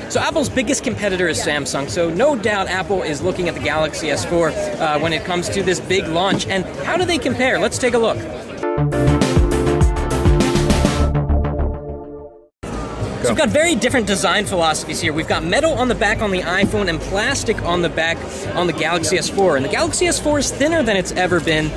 So Apple's biggest competitor is Samsung, so no doubt Apple is looking at the Galaxy S4 when it comes to this big launch. And how do they compare? Let's take a look. So we've got very different design philosophies here. We've got metal on the back on the iPhone and plastic on the back on the Galaxy S4. And the Galaxy S4 is thinner than it's ever been,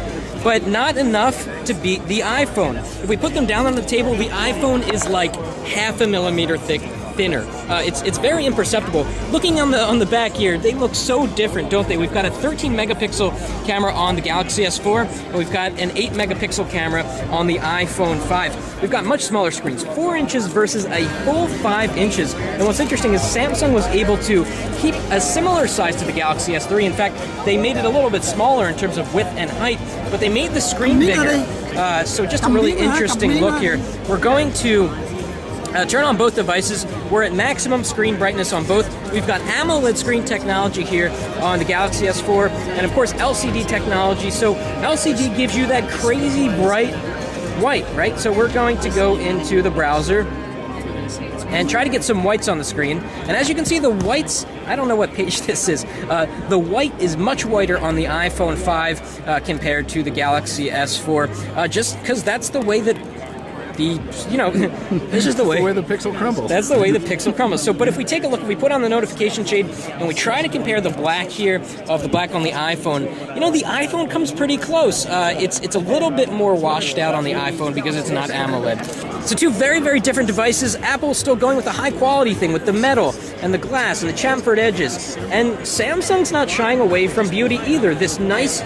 but not enough to beat the iPhone. If we put them down on the table, the iPhone is like half a millimeter thinner. It's very imperceptible. Looking on the back here, they look so different, don't they? We've got a 13 megapixel camera on the Galaxy S4, and we've got an 8 megapixel camera on the iPhone 5. We've got much smaller screens, 4 inches versus a full 5 inches. And what's interesting is Samsung was able to keep a similar size to the Galaxy S3. In fact, they made it a little bit smaller in terms of width and height, but they made the screen bigger. So just a really interesting look here. We're going to turn on both devices. We're at maximum screen brightness on both. We've got AMOLED screen technology here on the Galaxy S4, and of course LCD technology. So LCD gives you that crazy bright white, right? So we're going to go into the browser and try to get some whites on the screen. And as you can see, the whites, I don't know what page this is, the white is much whiter on the iPhone 5 compared to the Galaxy S4, just because that's the way that this is the way the pixel crumbles. That's the way the pixel crumbles. So, but if we take a look, if we put on the notification shade and we try to compare the black here of the black on the iPhone, the iPhone comes pretty close. It's a little bit more washed out on the iPhone because it's not AMOLED. So two very, very different devices. Apple's still going with the high quality thing with the metal and the glass and the chamfered edges. And Samsung's not shying away from beauty either. This nice